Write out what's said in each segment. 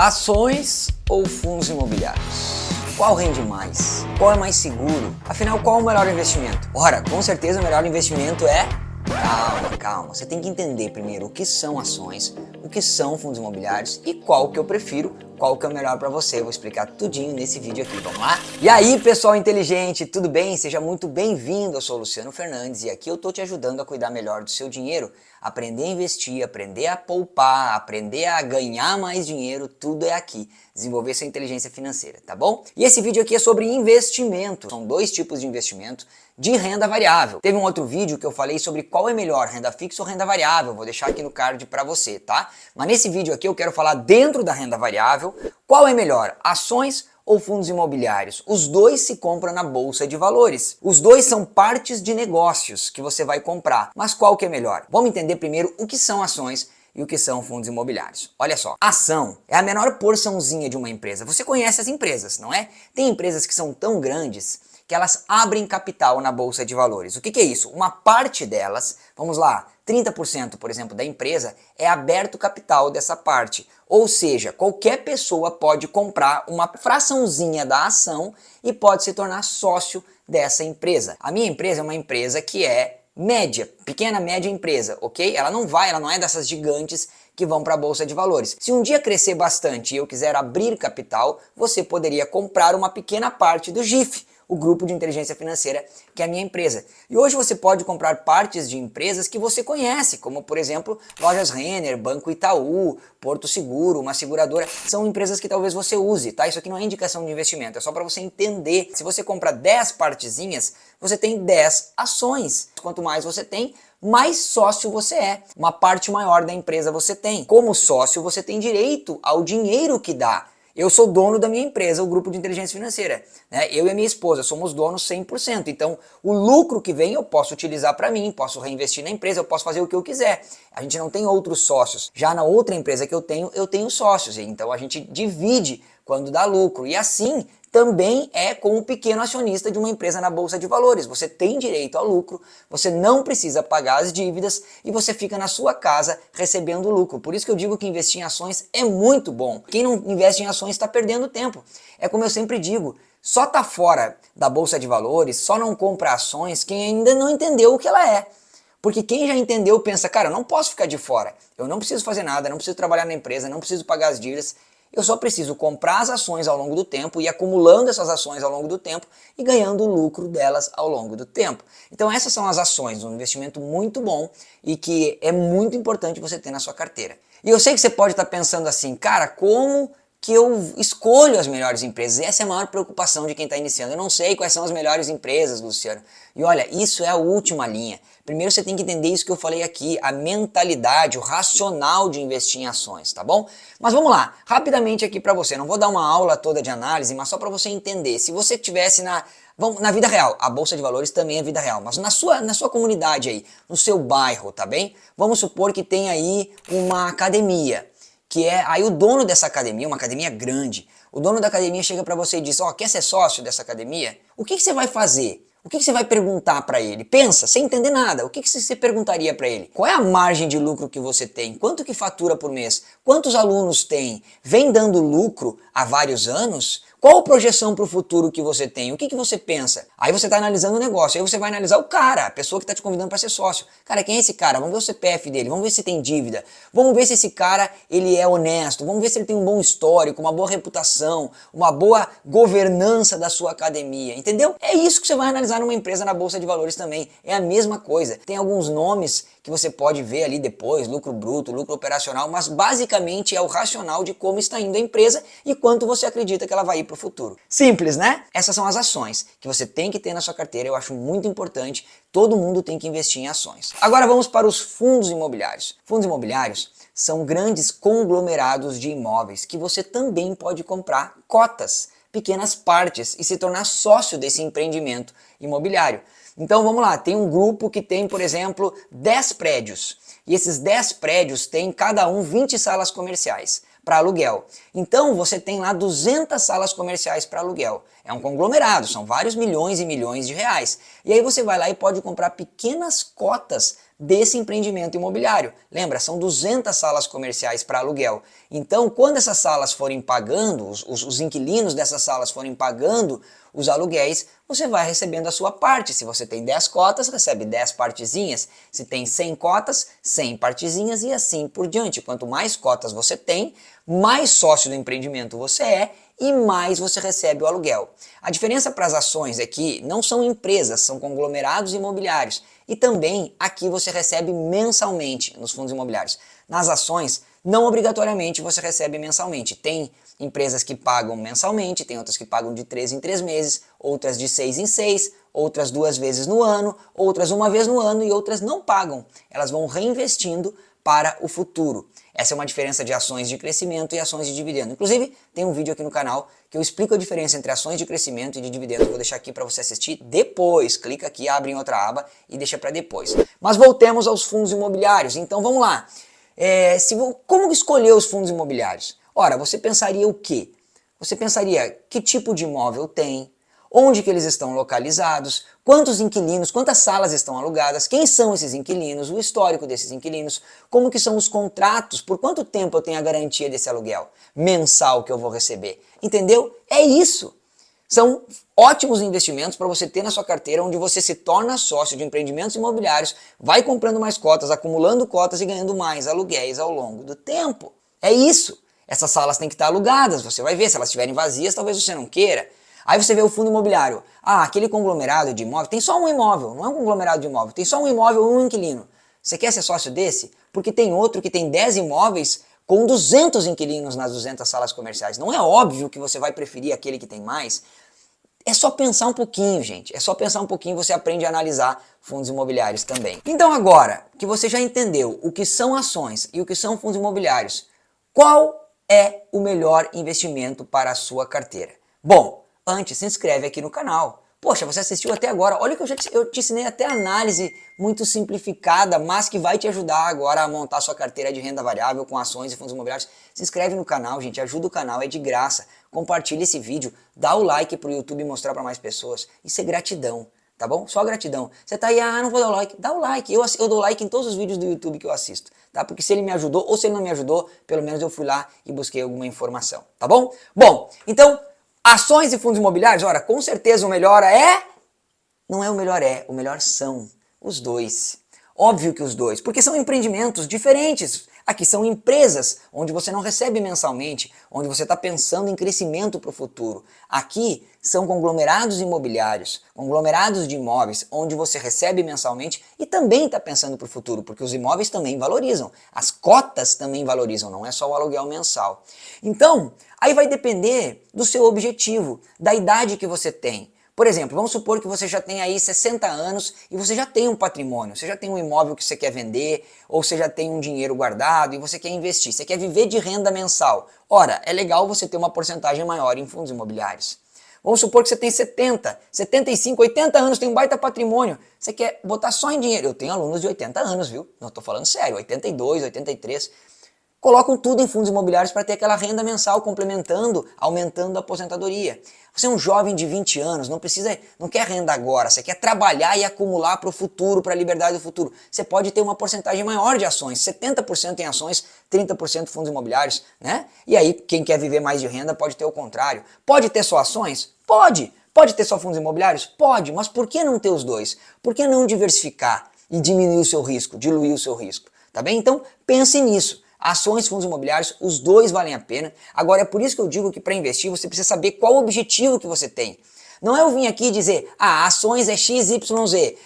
Ações ou fundos imobiliários? Qual rende mais? Qual é mais seguro? Afinal, qual é o melhor investimento? Ora, com certeza o melhor investimento é... Calma. Você tem que entender primeiro o que são ações, o que são fundos imobiliários e qual que eu prefiro, qual que é o melhor para você. Eu vou explicar tudinho nesse vídeo aqui, vamos lá? E aí, pessoal inteligente, tudo bem? Seja muito bem-vindo. Eu sou o Luciano Fernandes e aqui eu tô te ajudando a cuidar melhor do seu dinheiro, aprender a investir, aprender a poupar, aprender a ganhar mais dinheiro, tudo é aqui. Desenvolver sua inteligência financeira, tá bom? E esse vídeo aqui é sobre investimento. São dois tipos de investimento de renda variável. Teve um outro vídeo que eu falei sobre qual é melhor, renda fixa ou renda variável. Vou deixar aqui no card para você, tá? Mas nesse vídeo aqui eu quero falar dentro da renda variável, qual é melhor, ações ou fundos imobiliários. Os dois se compram na bolsa de valores. Os dois são partes de negócios que você vai comprar. Mas qual que é melhor? Vamos entender primeiro o que são ações e o que são fundos imobiliários. Olha só, ação é a menor porçãozinha de uma empresa. Você conhece as empresas, não é? Tem empresas que são tão grandes que elas abrem capital na bolsa de valores. O que é isso? Uma parte delas, vamos lá, 30%, por exemplo, da empresa é aberto capital dessa parte. Ou seja, qualquer pessoa pode comprar uma fraçãozinha da ação e pode se tornar sócio dessa empresa. A minha empresa é uma empresa que é média, pequena, média empresa, ok? Ela não é dessas gigantes que vão para a bolsa de valores. Se um dia crescer bastante e eu quiser abrir capital, você poderia comprar uma pequena parte do GIF, o grupo de inteligência financeira, que é a minha empresa. E hoje você pode comprar partes de empresas que você conhece, como por exemplo, Lojas Renner, Banco Itaú, Porto Seguro, uma seguradora. São empresas que talvez você use, tá? Isso aqui não é indicação de investimento, é só para você entender. Se você compra 10 partezinhas, você tem 10 ações. Quanto mais você tem, mais sócio você é. Uma parte maior da empresa você tem. Como sócio, você tem direito ao dinheiro que dá. Eu sou dono da minha empresa, o grupo de inteligência financeira, né? Eu e a minha esposa somos donos 100%, então o lucro que vem eu posso utilizar para mim, posso reinvestir na empresa, eu posso fazer o que eu quiser. A gente não tem outros sócios. Já na outra empresa que eu tenho sócios, então a gente divide quando dá lucro. E assim também é com o pequeno acionista de uma empresa na bolsa de valores. Você tem direito ao lucro, você não precisa pagar as dívidas e você fica na sua casa recebendo lucro. Por isso que eu digo que investir em ações é muito bom. Quem não investe em ações está perdendo tempo. É como eu sempre digo, só está fora da bolsa de valores, só não compra ações quem ainda não entendeu o que ela é. Porque quem já entendeu pensa, cara, eu não posso ficar de fora, eu não preciso fazer nada, não preciso trabalhar na empresa, não preciso pagar as dívidas. Eu só preciso comprar as ações ao longo do tempo e acumulando essas ações ao longo do tempo e ganhando o lucro delas ao longo do tempo. Então essas são as ações, um investimento muito bom e que é muito importante você ter na sua carteira. E eu sei que você pode estar pensando assim, cara, como que eu escolho as melhores empresas? Essa é a maior preocupação de quem está iniciando. Eu não sei quais são as melhores empresas, Luciano. E olha, isso é a última linha. Primeiro você tem que entender isso que eu falei aqui, a mentalidade, o racional de investir em ações, tá bom? Mas vamos lá, rapidamente aqui para você. Não vou dar uma aula toda de análise, mas só para você entender. Se você tivesse na vida real, a bolsa de valores também é vida real, mas na sua comunidade aí, no seu bairro, tá bem? Vamos supor que tem aí uma academia. Que é aí o dono dessa academia, uma academia grande, o dono da academia chega para você e diz, ó, quer ser sócio dessa academia? O que você vai fazer? O que você vai perguntar para ele? Pensa, sem entender nada, o que você perguntaria para ele? Qual é a margem de lucro que você tem? Quanto que fatura por mês? Quantos alunos tem? Vem dando lucro há vários anos? Qual a projeção para o futuro que você tem? O que você pensa? Aí você está analisando o negócio, aí você vai analisar o cara, a pessoa que está te convidando para ser sócio. Cara, quem é esse cara? Vamos ver o CPF dele, vamos ver se tem dívida, vamos ver se esse cara ele é honesto, vamos ver se ele tem um bom histórico, uma boa reputação, uma boa governança da sua academia, entendeu? É isso que você vai analisar numa empresa na bolsa de valores também, é a mesma coisa. Tem alguns nomes que você pode ver ali depois, lucro bruto, lucro operacional, mas basicamente é o racional de como está indo a empresa e quanto você acredita que ela vai ir para o futuro. Simples, né? Essas são as ações que você tem que ter na sua carteira, eu acho muito importante, todo mundo tem que investir em ações. Agora vamos para os fundos imobiliários. Fundos imobiliários são grandes conglomerados de imóveis que você também pode comprar cotas, pequenas partes e se tornar sócio desse empreendimento imobiliário. Então vamos lá, tem um grupo que tem, por exemplo, 10 prédios. E esses 10 prédios têm cada um 20 salas comerciais para aluguel. Então você tem lá 200 salas comerciais para aluguel. É um conglomerado, são vários milhões e milhões de reais. E aí você vai lá e pode comprar pequenas cotas desse empreendimento imobiliário. Lembra, são 200 salas comerciais para aluguel. Então, quando essas salas forem pagando, os inquilinos dessas salas forem pagando os aluguéis, você vai recebendo a sua parte. Se você tem 10 cotas, recebe 10 partezinhas. Se tem 100 cotas, 100 partezinhas e assim por diante. Quanto mais cotas você tem, mais sócio do empreendimento você é e mais você recebe o aluguel. A diferença para as ações é que não são empresas, são conglomerados imobiliários. E também aqui você recebe mensalmente nos fundos imobiliários. Nas ações, não obrigatoriamente você recebe mensalmente. Tem empresas que pagam mensalmente, tem outras que pagam de 3 em 3 meses, outras de 6 em 6, outras 2 vezes no ano, outras uma vez no ano e outras não pagam. Elas vão reinvestindo para o futuro. Essa é uma diferença de ações de crescimento e ações de dividendo. Inclusive, tem um vídeo aqui no canal que eu explico a diferença entre ações de crescimento e de dividendo. Eu vou deixar aqui para você assistir depois. Clica aqui, abre em outra aba e deixa para depois. Mas voltemos aos fundos imobiliários. Então vamos lá. Como escolher os fundos imobiliários? Ora, você pensaria o quê? Você pensaria que tipo de imóvel tem, onde que eles estão localizados, quantos inquilinos, quantas salas estão alugadas, quem são esses inquilinos, o histórico desses inquilinos, como que são os contratos, por quanto tempo eu tenho a garantia desse aluguel mensal que eu vou receber. Entendeu? É isso. São ótimos investimentos para você ter na sua carteira, onde você se torna sócio de empreendimentos imobiliários, vai comprando mais cotas, acumulando cotas e ganhando mais aluguéis ao longo do tempo. É isso. Essas salas têm que estar alugadas, você vai ver, se elas estiverem vazias, talvez você não queira. Aí você vê o fundo imobiliário. Ah, aquele conglomerado de imóvel, tem só um imóvel, não é um conglomerado de imóvel, tem só um imóvel e um inquilino. Você quer ser sócio desse? Porque tem outro que tem 10 imóveis com 200 inquilinos nas 200 salas comerciais. Não é óbvio que você vai preferir aquele que tem mais. É só pensar um pouquinho, gente. É só pensar um pouquinho e você aprende a analisar fundos imobiliários também. Então agora que você já entendeu o que são ações e o que são fundos imobiliários, qual é o melhor investimento para a sua carteira? Bom, antes se inscreve aqui no canal. Poxa, você assistiu até agora, olha que eu te ensinei até análise muito simplificada, mas que vai te ajudar agora a montar sua carteira de renda variável com ações e fundos imobiliários. Se inscreve no canal, gente, ajuda o canal, é de graça. Compartilha esse vídeo, dá o like para o YouTube mostrar para mais pessoas. Isso é gratidão, tá bom? Só gratidão. Você tá aí, não vou dar o like. Dá o like, eu dou like em todos os vídeos do YouTube que eu assisto, tá? Porque se ele me ajudou ou se ele não me ajudou, pelo menos eu fui lá e busquei alguma informação, tá bom? Bom, então... ações e fundos imobiliários, ora, com certeza o melhor é... Não é o melhor são os dois. Óbvio que os dois, porque são empreendimentos diferentes. Aqui são empresas onde você não recebe mensalmente, onde você está pensando em crescimento para o futuro. Aqui são conglomerados imobiliários, conglomerados de imóveis, onde você recebe mensalmente e também está pensando para o futuro, porque os imóveis também valorizam, as cotas também valorizam, não é só o aluguel mensal. Então, aí vai depender do seu objetivo, da idade que você tem. Por exemplo, vamos supor que você já tem aí 60 anos e você já tem um patrimônio, você já tem um imóvel que você quer vender, ou você já tem um dinheiro guardado e você quer investir, você quer viver de renda mensal. Ora, é legal você ter uma porcentagem maior em fundos imobiliários. Vamos supor que você tem 70, 75, 80 anos, tem um baita patrimônio, você quer botar só em dinheiro. Eu tenho alunos de 80 anos, viu? Não estou falando sério, 82, 83... colocam tudo em fundos imobiliários para ter aquela renda mensal complementando, aumentando a aposentadoria. Você é um jovem de 20 anos, não quer renda agora, você quer trabalhar e acumular para o futuro, para a liberdade do futuro. Você pode ter uma porcentagem maior de ações, 70% em ações, 30% fundos imobiliários, né? E aí, quem quer viver mais de renda pode ter o contrário. Pode ter só ações? Pode. Pode ter só fundos imobiliários? Pode, mas por que não ter os dois? Por que não diversificar e diminuir o seu risco, diluir o seu risco? Tá bem? Então, pense nisso. Ações, fundos imobiliários, os dois valem a pena. Agora é por isso que eu digo que para investir você precisa saber qual o objetivo que você tem. Não é eu vir aqui dizer, ações é X, Y, Z,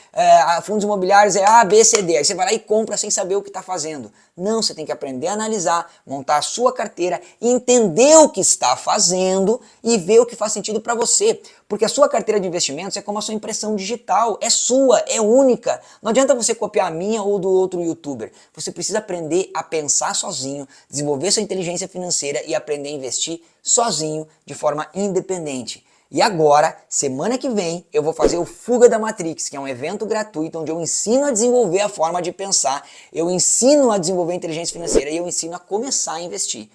fundos imobiliários é A, B, C, D. Aí você vai lá e compra sem saber o que está fazendo. Não, você tem que aprender a analisar, montar a sua carteira, entender o que está fazendo e ver o que faz sentido para você. Porque a sua carteira de investimentos é como a sua impressão digital, é sua, é única. Não adianta você copiar a minha ou do outro youtuber. Você precisa aprender a pensar sozinho, desenvolver sua inteligência financeira e aprender a investir sozinho, de forma independente. E agora, semana que vem, eu vou fazer o Fuga da Matrix, que é um evento gratuito onde eu ensino a desenvolver a forma de pensar, eu ensino a desenvolver a inteligência financeira e eu ensino a começar a investir.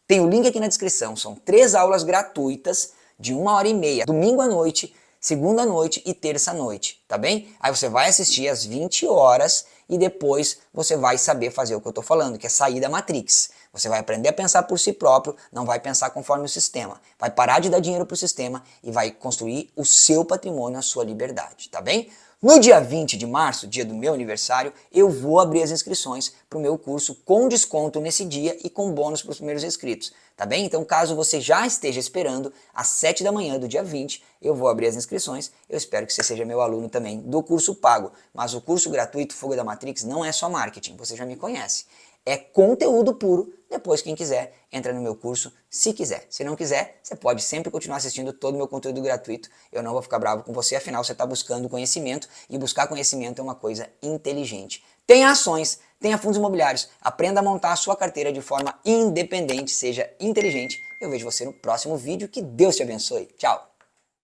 Tem o link aqui na descrição, são 3 aulas gratuitas de 1h30, domingo à noite, segunda noite e terça noite, tá bem? Aí você vai assistir às 20 horas e depois você vai saber fazer o que eu tô falando, que é sair da Matrix. Você vai aprender a pensar por si próprio, não vai pensar conforme o sistema. Vai parar de dar dinheiro pro sistema e vai construir o seu patrimônio, a sua liberdade, tá bem? No dia 20 de março, dia do meu aniversário, eu vou abrir as inscrições para o meu curso com desconto nesse dia e com bônus para os primeiros inscritos, tá bem? Então, caso você já esteja esperando, às 7 da manhã do dia 20, eu vou abrir as inscrições. Eu espero que você seja meu aluno também do curso pago. Mas o curso gratuito Fuga da Matrix não é só marketing, você já me conhece. É conteúdo puro. Depois, quem quiser, entra no meu curso, se quiser. Se não quiser, você pode sempre continuar assistindo todo o meu conteúdo gratuito. Eu não vou ficar bravo com você, afinal você está buscando conhecimento e buscar conhecimento é uma coisa inteligente. Tenha ações, tenha fundos imobiliários, aprenda a montar a sua carteira de forma independente, seja inteligente. Eu vejo você no próximo vídeo, que Deus te abençoe. Tchau!